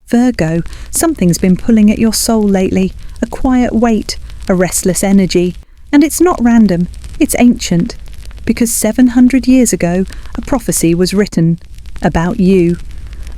Virgo, something's been pulling at your soul lately, a quiet weight, a restless energy, and it's not random, it's ancient, because 700 years ago, a prophecy was written about you,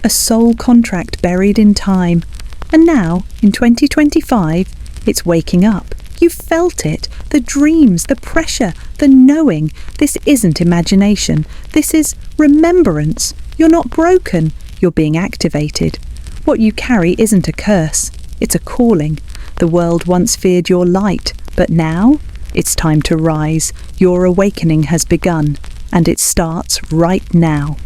a soul contract buried in time, and now, in 2025, it's waking up. You felt it, the dreams, the pressure, the knowing. This isn't imagination, this is remembrance. You're not broken, you're being activated. What you carry isn't a curse, it's a calling. The world once feared your light, but now it's time to rise. Your awakening has begun, and it starts right now.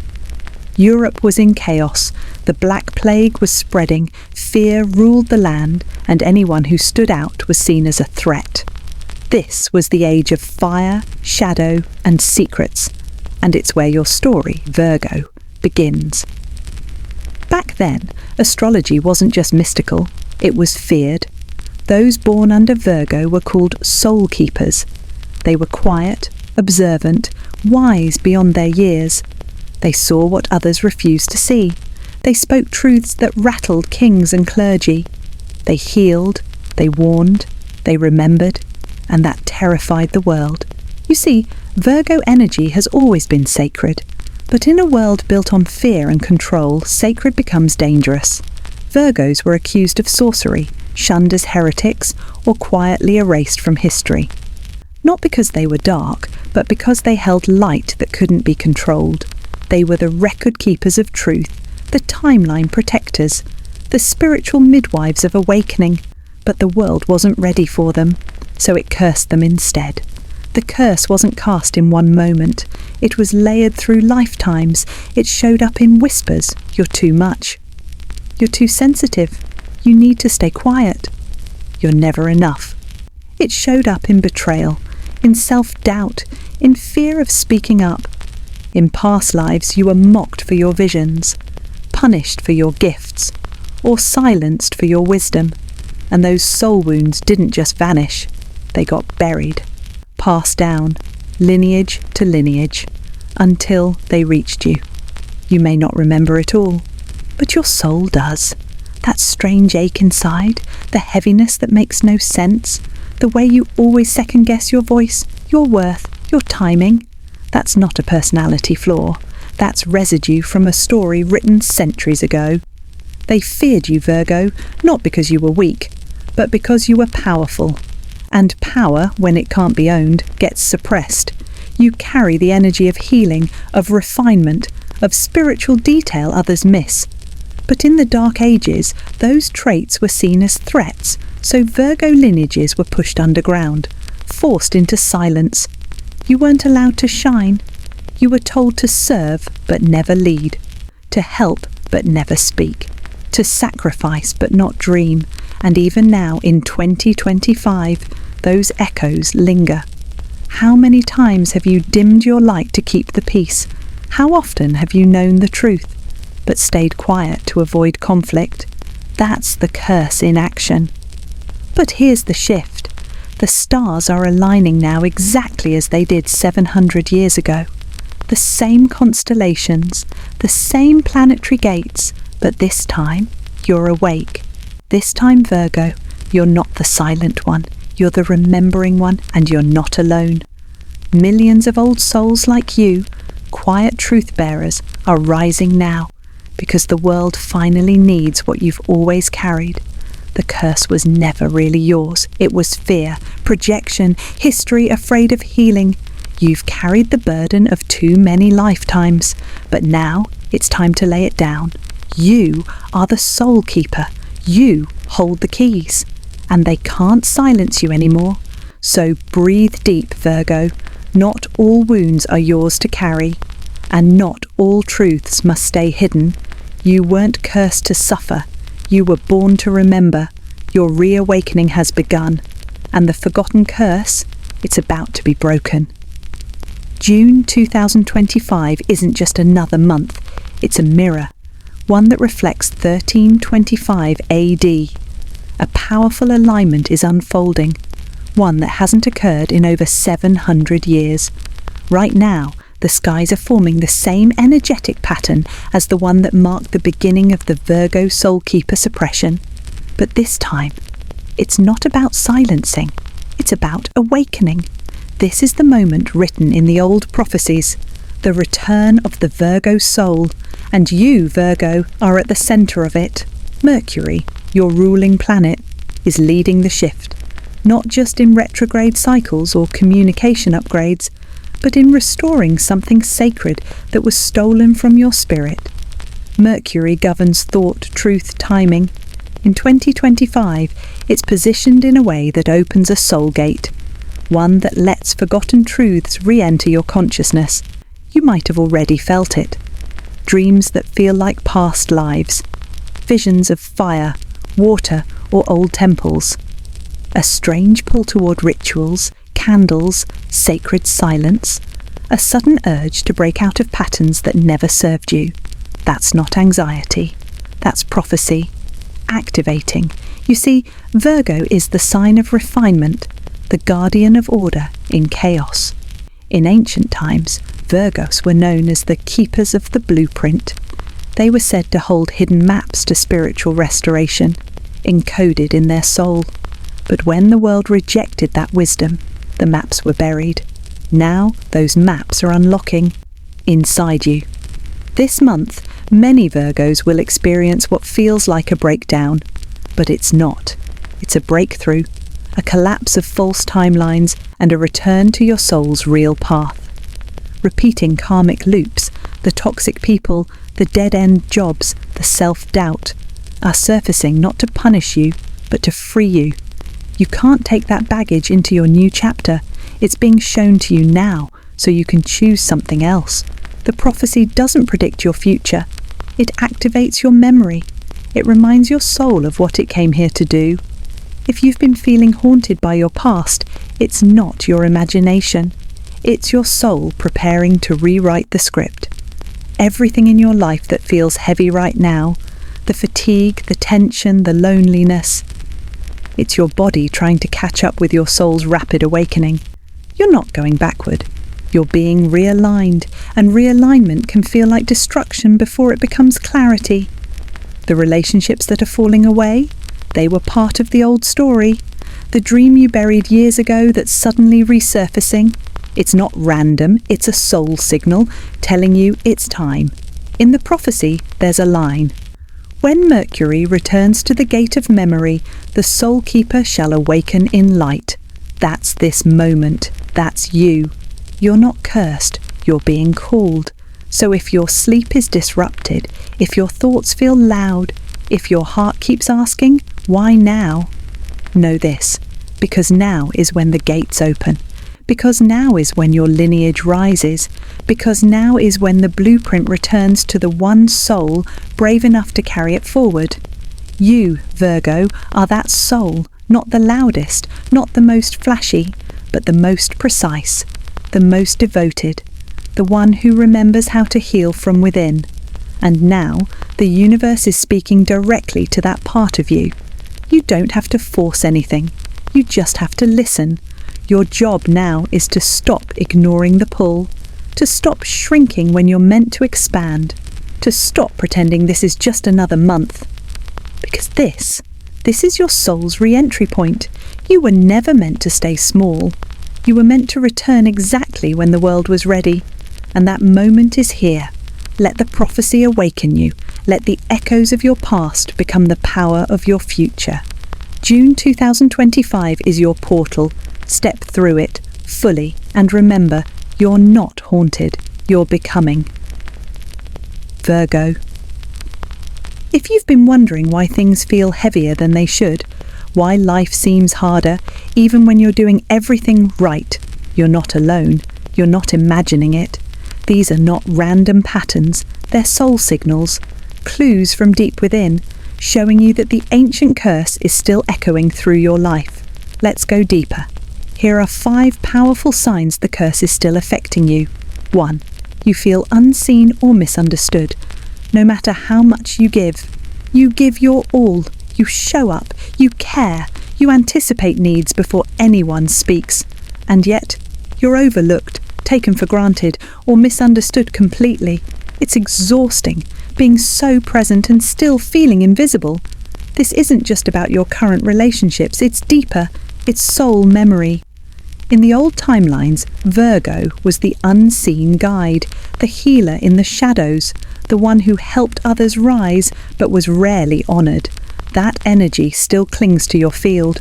Europe was in chaos, the Black Plague was spreading, fear ruled the land, and anyone who stood out was seen as a threat. This was the age of fire, shadow, and secrets, and it's where your story, Virgo, begins. Back then, astrology wasn't just mystical, it was feared. Those born under Virgo were called soulkeepers. They were quiet, observant, wise beyond their years. They saw what others refused to see. They spoke truths that rattled kings and clergy. They healed, they warned, they remembered, and that terrified the world. You see, Virgo energy has always been sacred. But in a world built on fear and control, sacred becomes dangerous. Virgos were accused of sorcery, shunned as heretics, or quietly erased from history. Not because they were dark, but because they held light that couldn't be controlled. They were the record keepers of truth, the timeline protectors, the spiritual midwives of awakening. But the world wasn't ready for them, so it cursed them instead. The curse wasn't cast in one moment. It was layered through lifetimes. It showed up in whispers. You're too much. You're too sensitive. You need to stay quiet. You're never enough. It showed up in betrayal, in self-doubt, in fear of speaking up. In past lives, you were mocked for your visions, punished for your gifts, or silenced for your wisdom. And those soul wounds didn't just vanish. They got buried. Passed down, lineage to lineage, until they reached you. You may not remember it all, but your soul does. That strange ache inside, the heaviness that makes no sense, the way you always second-guess your voice, your worth, your timing. That's not a personality flaw. That's residue from a story written centuries ago. They feared you, Virgo, not because you were weak, but because you were powerful. And power, when it can't be owned, gets suppressed. You carry the energy of healing, of refinement, of spiritual detail others miss. But in the Dark Ages, those traits were seen as threats, so Virgo lineages were pushed underground, forced into silence. You weren't allowed to shine. You were told to serve but never lead, to help but never speak, to sacrifice but not dream. And even now, in 2025, those echoes linger. How many times have you dimmed your light to keep the peace? How often have you known the truth, but stayed quiet to avoid conflict? That's the curse in action. But here's the shift. The stars are aligning now exactly as they did 700 years ago. The same constellations, the same planetary gates, but this time, you're awake. This time, Virgo, you're not the silent one, you're the remembering one, and you're not alone. Millions of old souls like you, quiet truth bearers, are rising now, because the world finally needs what you've always carried. The curse was never really yours. It was fear, projection, history afraid of healing. You've carried the burden of too many lifetimes, but now it's time to lay it down. You are the soul keeper. You hold the keys, and they can't silence you anymore. So breathe deep, Virgo. Not all wounds are yours to carry, and not all truths must stay hidden. You weren't cursed to suffer. You were born to remember. Your reawakening has begun, and the forgotten curse, it's about to be broken. June 2025 isn't just another month, it's a mirror. One that reflects 1325 AD. A powerful alignment is unfolding, one that hasn't occurred in over 700 years. Right now, the The skies are forming the same energetic pattern as the one that marked the beginning of the Virgo soulkeeper suppression. But this time, it's not about silencing, it's about awakening. This is the moment written in the old prophecies, the return of the Virgo soul, and you, Virgo, are at the centre of it. Mercury, your ruling planet, is leading the shift, not just in retrograde cycles or communication upgrades, but in restoring something sacred that was stolen from your spirit. Mercury governs thought, truth, timing. In 2025, it's positioned in a way that opens a soul gate, one that lets forgotten truths re-enter your consciousness. You might have already felt it. Dreams that feel like past lives. Visions of fire, water, or old temples. A strange pull toward rituals, candles, sacred silence. A sudden urge to break out of patterns that never served you. That's not anxiety. That's prophecy. Activating. You see, Virgo is the sign of refinement, the guardian of order in chaos. In ancient times, Virgos were known as the keepers of the blueprint. They were said to hold hidden maps to spiritual restoration, encoded in their soul. But when the world rejected that wisdom, the maps were buried. Now those maps are unlocking inside you. This month, many Virgos will experience what feels like a breakdown, but it's not. It's a breakthrough, a collapse of false timelines, and a return to your soul's real path. Repeating karmic loops, the toxic people, the dead-end jobs, the self-doubt, are surfacing not to punish you, but to free you. You can't take that baggage into your new chapter. It's being shown to you now, so you can choose something else. The prophecy doesn't predict your future. It activates your memory. It reminds your soul of what it came here to do. If you've been feeling haunted by your past, it's not your imagination. It's your soul preparing to rewrite the script. Everything in your life that feels heavy right now, the fatigue, the tension, the loneliness, it's your body trying to catch up with your soul's rapid awakening. You're not going backward. You're being realigned, and realignment can feel like destruction before it becomes clarity. The relationships that are falling away, they were part of the old story. The dream you buried years ago that's suddenly resurfacing. It's not random, it's a soul signal telling you it's time. In the prophecy, there's a line. When Mercury returns to the gate of memory, the soulkeeper shall awaken in light. That's this moment. That's you. You're not cursed, you're being called. So if your sleep is disrupted, if your thoughts feel loud, if your heart keeps asking, why now? Know this, because now is when the gates open. Because now is when your lineage rises. Because now is when the blueprint returns to the one soul brave enough to carry it forward. You, Virgo, are that soul, not the loudest, not the most flashy, but the most precise, the most devoted, the one who remembers how to heal from within. And now, the universe is speaking directly to that part of you. You don't have to force anything. You just have to listen. Your job now is to stop ignoring the pull, to stop shrinking when you're meant to expand, to stop pretending this is just another month. Because this is your soul's re-entry point. You were never meant to stay small. You were meant to return exactly when the world was ready. And that moment is here. Let the prophecy awaken you. Let the echoes of your past become the power of your future. June 2025 is your portal. Step through it fully and remember, you're not haunted. You're becoming. Virgo. If you've been wondering why things feel heavier than they should, why life seems harder, even when you're doing everything right, you're not alone. You're not imagining it. These are not random patterns. They're soul signals, clues from deep within, showing you that the ancient curse is still echoing through your life. Let's go deeper. Here are 5 powerful signs the curse is still affecting you. 1. You feel unseen or misunderstood. No matter how much you give your all. You show up, you care, you anticipate needs before anyone speaks. And yet, you're overlooked, taken for granted, or misunderstood completely. It's exhausting, being so present and still feeling invisible. This isn't just about your current relationships, it's deeper, it's soul memory. In the old timelines, Virgo was the unseen guide, the healer in the shadows, the one who helped others rise but was rarely honoured. That energy still clings to your field.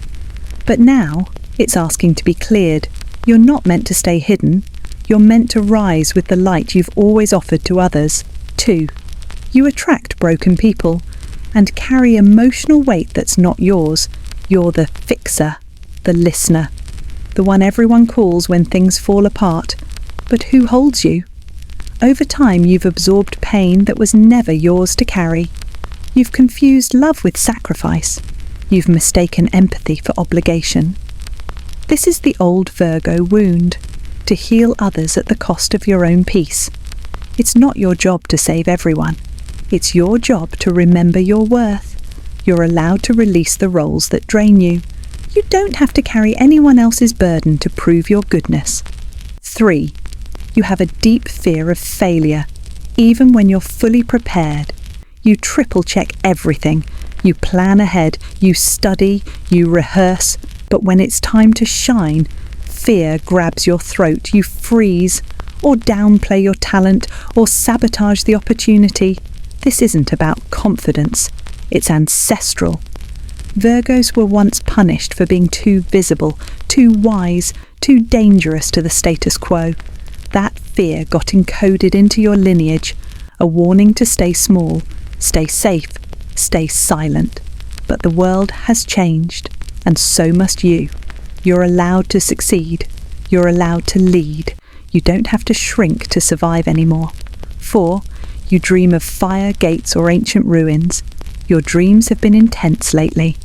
But now, it's asking to be cleared. You're not meant to stay hidden. You're meant to rise with the light you've always offered to others. 2. You attract broken people and carry emotional weight that's not yours. You're the fixer, the listener, the one everyone calls when things fall apart. But who holds you? Over time, you've absorbed pain that was never yours to carry. You've confused love with sacrifice. You've mistaken empathy for obligation. This is the old Virgo wound, to heal others at the cost of your own peace. It's not your job to save everyone. It's your job to remember your worth. You're allowed to release the roles that drain you. You don't have to carry anyone else's burden to prove your goodness. 3. You have a deep fear of failure, even when you're fully prepared. You triple-check everything. You plan ahead, you study, you rehearse, but when it's time to shine, fear grabs your throat. You freeze, or downplay your talent, or sabotage the opportunity. This isn't about confidence. It's ancestral. Virgos were once punished for being too visible, too wise, too dangerous to the status quo. That fear got encoded into your lineage, a warning to stay small, stay safe, stay silent. But the world has changed, and so must you. You're allowed to succeed. You're allowed to lead. You don't have to shrink to survive anymore. 4. You dream of fire gates or ancient ruins. Your dreams have been intense lately.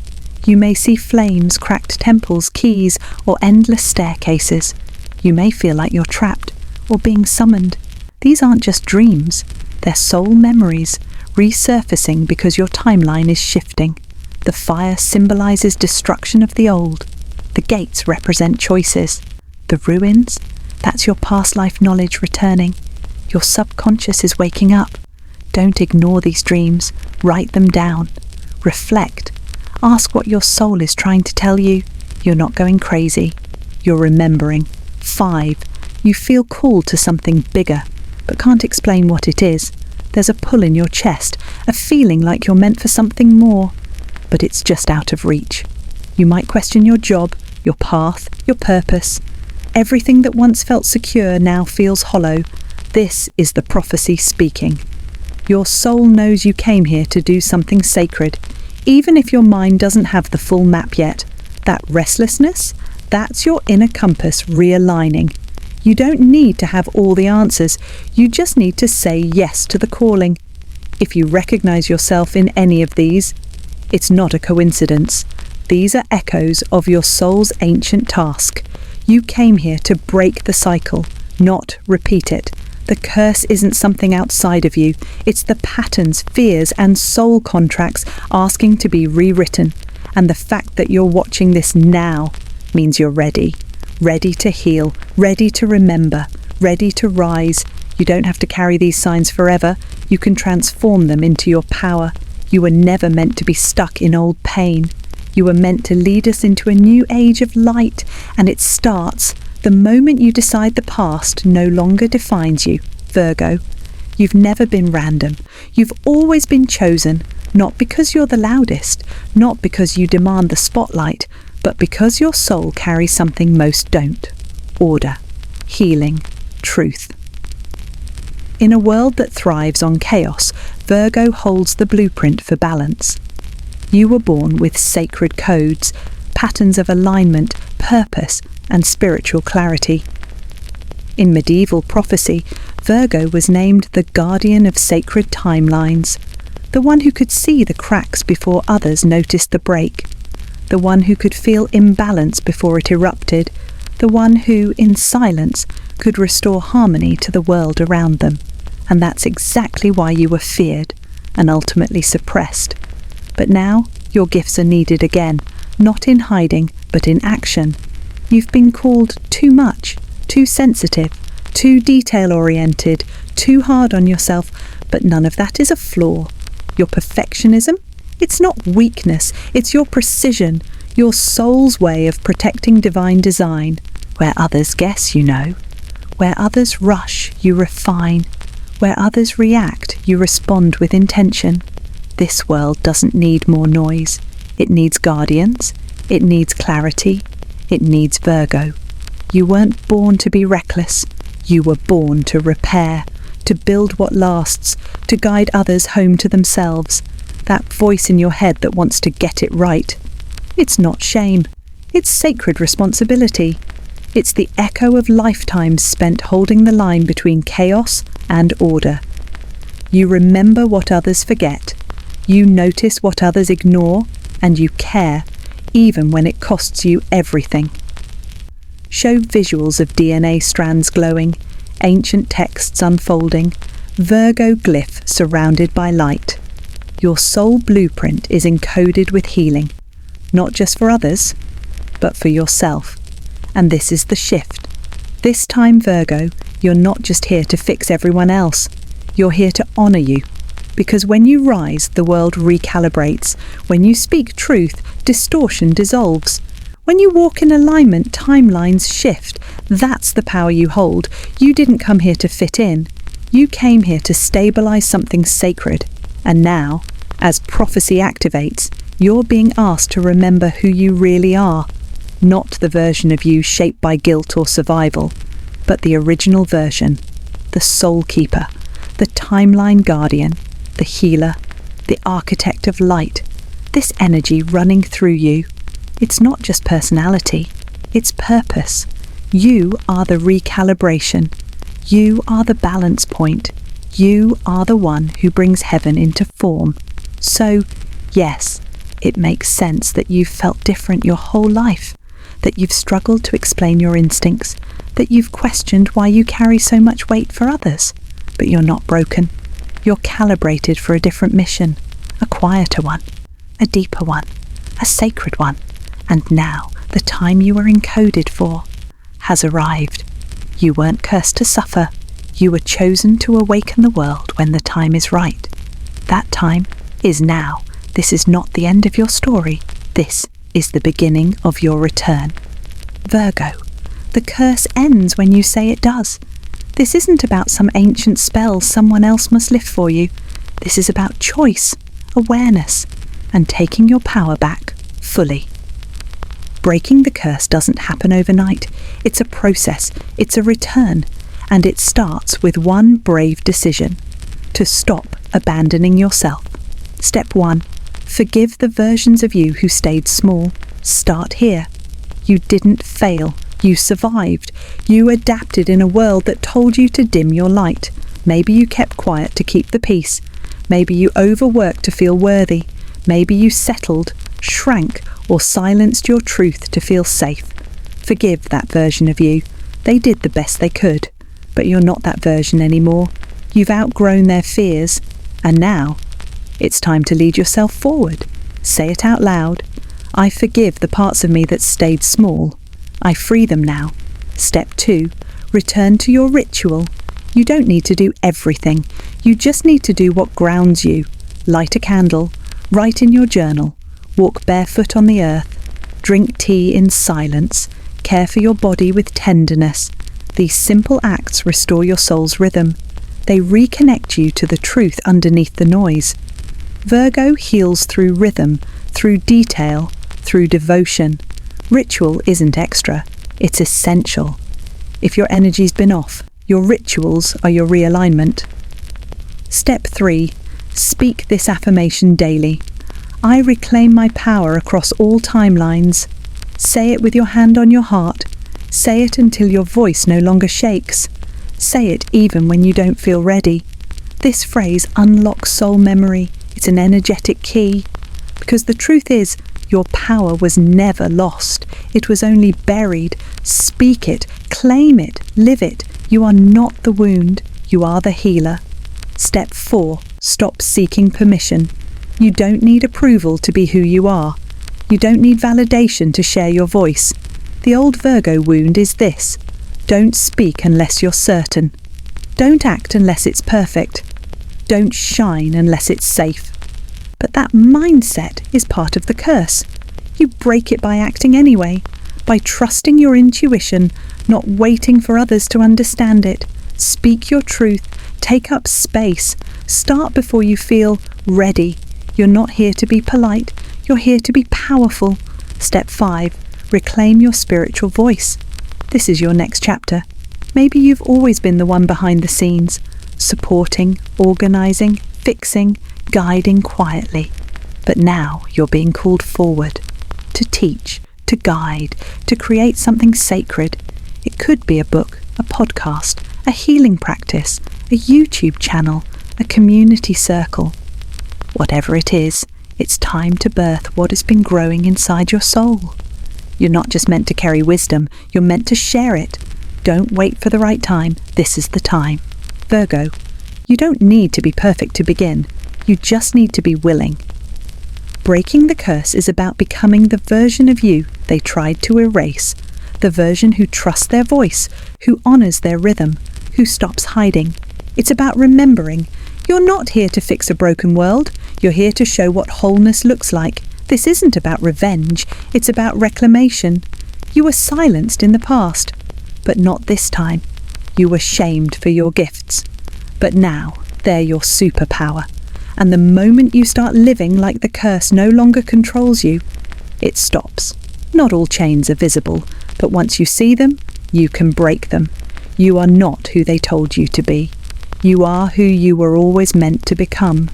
You may see flames, cracked temples, keys, or endless staircases. You may feel like you're trapped or being summoned. These aren't just dreams. They're soul memories, resurfacing because your timeline is shifting. The fire symbolizes destruction of the old. The gates represent choices. The ruins, that's your past life knowledge returning. Your subconscious is waking up. Don't ignore these dreams. Write them down. Reflect. Ask what your soul is trying to tell you. You're not going crazy. You're remembering. 5. You feel called to something bigger, but can't explain what it is. There's a pull in your chest, a feeling like you're meant for something more, but it's just out of reach. You might question your job, your path, your purpose. Everything that once felt secure now feels hollow. This is the prophecy speaking. Your soul knows you came here to do something sacred, even if your mind doesn't have the full map yet. That restlessness, that's your inner compass realigning. You don't need to have all the answers. You just need to say yes to the calling. If you recognize yourself in any of these, it's not a coincidence. These are echoes of your soul's ancient task. You came here to break the cycle, not repeat it. The curse isn't something outside of you. It's the patterns, fears, and soul contracts asking to be rewritten. And the fact that you're watching this now means you're ready. Ready to heal, ready to remember, ready to rise. You don't have to carry these signs forever. You can transform them into your power. You were never meant to be stuck in old pain. You were meant to lead us into a new age of light, and it starts the moment you decide the past no longer defines you. Virgo, you've never been random. You've always been chosen, not because you're the loudest, not because you demand the spotlight, but because your soul carries something most don't. Order, healing, truth. In a world that thrives on chaos, Virgo holds the blueprint for balance. You were born with sacred codes, patterns of alignment, purpose, and spiritual clarity. In medieval prophecy, Virgo was named the guardian of sacred timelines, the one who could see the cracks before others noticed the break, the one who could feel imbalance before it erupted, the one who, in silence, could restore harmony to the world around them. And that's exactly why you were feared and ultimately suppressed. But now, your gifts are needed again, not in hiding, but in action. You've been called too much, too sensitive, too detail-oriented, too hard on yourself, but none of that is a flaw. Your perfectionism? It's not weakness, it's your precision, your soul's way of protecting divine design. Where others guess, you know. Where others rush, you refine. Where others react, you respond with intention. This world doesn't need more noise. It needs guardians. It needs clarity. It needs Virgo. You weren't born to be reckless. You were born to repair, to build what lasts, to guide others home to themselves. That voice in your head that wants to get it right. It's not shame. It's sacred responsibility. It's the echo of lifetimes spent holding the line between chaos and order. You remember what others forget. You notice what others ignore, and you care, even when it costs you everything. Show visuals of DNA strands glowing, ancient texts unfolding, Virgo glyph surrounded by light. Your soul blueprint is encoded with healing, not just for others, but for yourself. And this is the shift. This time, Virgo, you're not just here to fix everyone else. You're here to honour you. Because when you rise, the world recalibrates. When you speak truth, distortion dissolves. When you walk in alignment, timelines shift. That's the power you hold. You didn't come here to fit in. You came here to stabilise something sacred. And now, as prophecy activates, you're being asked to remember who you really are. Not the version of you shaped by guilt or survival, but the original version, the soulkeeper, the timeline guardian, the healer, the architect of light, this energy running through you. It's not just personality, it's purpose. You are the recalibration. You are the balance point. You are the one who brings heaven into form. So, yes, it makes sense that you've felt different your whole life, that you've struggled to explain your instincts, that you've questioned why you carry so much weight for others. But you're not broken. You're calibrated for a different mission, a quieter one, a deeper one, a sacred one. And now the time you were encoded for has arrived. You weren't cursed to suffer. You were chosen to awaken the world when the time is right. That time is now. This is not the end of your story. This is the beginning of your return. Virgo, the curse ends when you say it does. This isn't about some ancient spell someone else must lift for you. This is about choice, awareness, and taking your power back fully. Breaking the curse doesn't happen overnight. It's a process, it's a return, and it starts with one brave decision: to stop abandoning yourself. Step 1. Forgive the versions of you who stayed small. Start here. You didn't fail. You survived. You adapted in a world that told you to dim your light. Maybe you kept quiet to keep the peace. Maybe you overworked to feel worthy. Maybe you settled, shrank, or silenced your truth to feel safe. Forgive that version of you. They did the best they could, but you're not that version anymore. You've outgrown their fears, and now it's time to lead yourself forward. Say it out loud. I forgive the parts of me that stayed small. I free them now. Step 2. Return to your ritual. You don't need to do everything. You just need to do what grounds you. Light a candle. Write in your journal. Walk barefoot on the earth. Drink tea in silence. Care for your body with tenderness. These simple acts restore your soul's rhythm. They reconnect you to the truth underneath the noise. Virgo heals through rhythm, through detail, through devotion. Ritual isn't extra, it's essential. If your energy's been off, your rituals are your realignment. Step 3. Speak this affirmation daily. I reclaim my power across all timelines. Say it with your hand on your heart. Say it until your voice no longer shakes. Say it even when you don't feel ready. This phrase unlocks soul memory. It's an energetic key. Because the truth is, your power was never lost. It was only buried. Speak it, claim it, live it. You are not the wound. You are the healer. Step 4. Stop seeking permission. You don't need approval to be who you are. You don't need validation to share your voice. The old Virgo wound is this: Don't speak unless you're certain. Don't act unless it's perfect. Don't shine unless it's safe. But that mindset is part of the curse. You break it by acting anyway, by trusting your intuition, not waiting for others to understand it. Speak your truth, take up space, start before you feel ready. You're not here to be polite, you're here to be powerful. Step 5, reclaim your spiritual voice. This is your next chapter. Maybe you've always been the one behind the scenes, supporting, organising, fixing, guiding quietly. But now you're being called forward, to teach, to guide, to create something sacred. It could be a book, a podcast, a healing practice, a YouTube channel, a community circle. Whatever it is, it's time to birth what has been growing inside your soul. You're not just meant to carry wisdom, you're meant to share it. Don't wait for the right time, this is the time. Virgo, you don't need to be perfect to begin, you just need to be willing. Breaking the curse is about becoming the version of you they tried to erase, the version who trusts their voice, who honours their rhythm, who stops hiding. It's about remembering, you're not here to fix a broken world, you're here to show what wholeness looks like. This isn't about revenge, it's about reclamation. You were silenced in the past, but not this time. You were shamed for your gifts, but now they're your superpower. And the moment you start living like the curse no longer controls you, it stops. Not all chains are visible, but once you see them, you can break them. You are not who they told you to be. You are who you were always meant to become.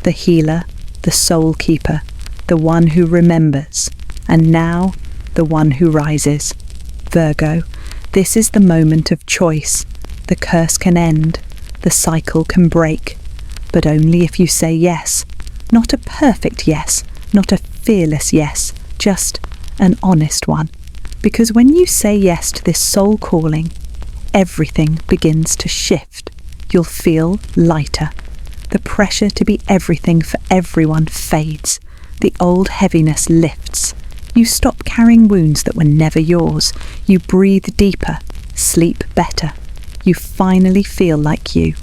The healer, the soul keeper, the one who remembers, and now the one who rises. Virgo, this is the moment of choice. The curse can end, the cycle can break, but only if you say yes. Not a perfect yes, not a fearless yes, just an honest one. Because when you say yes to this soul calling, everything begins to shift. You'll feel lighter. The pressure to be everything for everyone fades. The old heaviness lifts. You stop carrying wounds that were never yours. You breathe deeper, sleep better. You finally feel like you.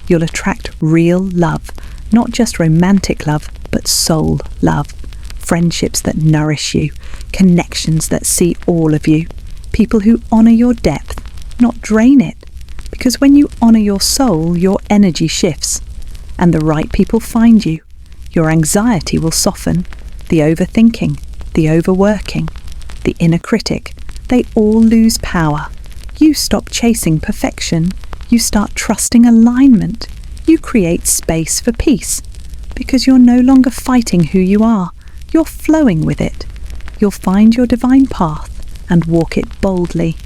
You'll attract real love, not just romantic love, but soul love. Friendships that nourish you, connections that see all of you, people who honour your depth, not drain it. Because when you honour your soul, your energy shifts, and the right people find you. Your anxiety will soften, the overthinking, the overworking, the inner critic, they all lose power. You stop chasing perfection, you start trusting alignment, you create space for peace, because you're no longer fighting who you are, you're flowing with it. You'll find your divine path and walk it boldly.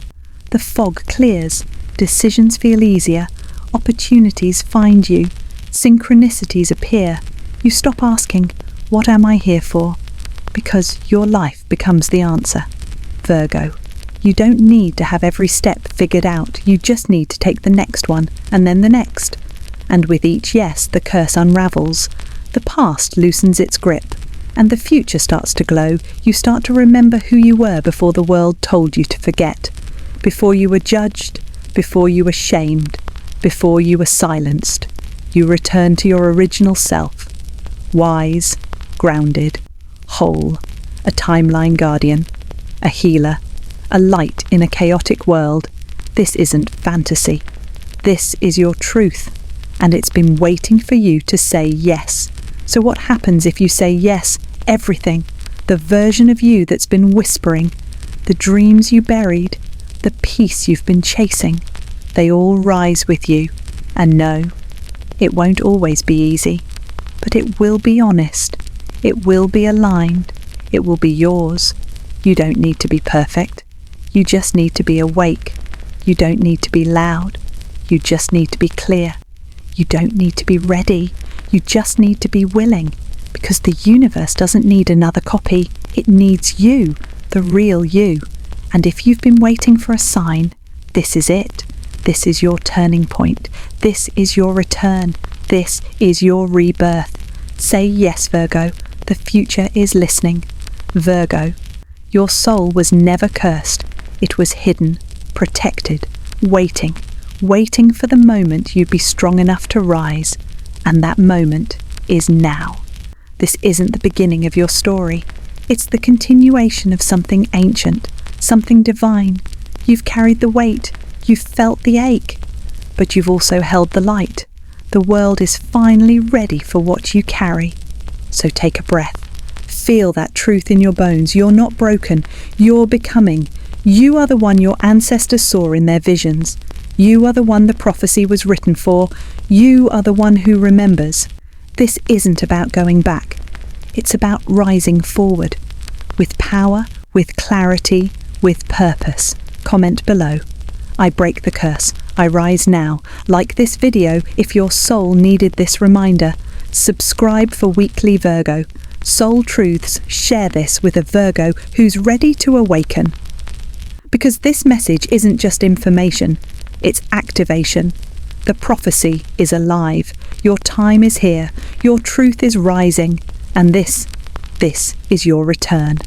The fog clears, decisions feel easier, opportunities find you, synchronicities appear. You stop asking, what am I here for? Because your life becomes the answer. Virgo, you don't need to have every step figured out, you just need to take the next one, and then the next. And with each yes, the curse unravels, the past loosens its grip, and the future starts to glow. You start to remember who you were before the world told you to forget, before you were judged, before you were shamed, before you were silenced. You return to your original self, wise, grounded, whole, a timeline guardian, a healer, a light in a chaotic world. This isn't fantasy. This is your truth, and it's been waiting for you to say yes. So what happens if you say yes? Everything, the version of you that's been whispering, the dreams you buried, the peace you've been chasing, they all rise with you. And no, it won't always be easy, but it will be honest. It will be aligned. It will be yours. You don't need to be perfect. You just need to be awake. You don't need to be loud. You just need to be clear. You don't need to be ready. You just need to be willing. Because the universe doesn't need another copy. It needs you, the real you. And if you've been waiting for a sign, this is it. This is your turning point. This is your return. This is your rebirth. Say yes, Virgo. The future is listening. Virgo, your soul was never cursed. It was hidden, protected, waiting for the moment you'd be strong enough to rise. And that moment is now. This isn't the beginning of your story. It's the continuation of something ancient, something divine. You've carried the weight, you've felt the ache, but you've also held the light. The world is finally ready for what you carry. So take a breath. Feel that truth in your bones. You're not broken. You're becoming. You are the one your ancestors saw in their visions. You are the one the prophecy was written for. You are the one who remembers. This isn't about going back. It's about rising forward. With power, with clarity, with purpose. Comment below. I break the curse. I rise now. Like this video if your soul needed this reminder. Subscribe for weekly Virgo. Soul Truths, share this with a Virgo who's ready to awaken. Because this message isn't just information, it's activation. The prophecy is alive. Your time is here. Your truth is rising. And this is your return.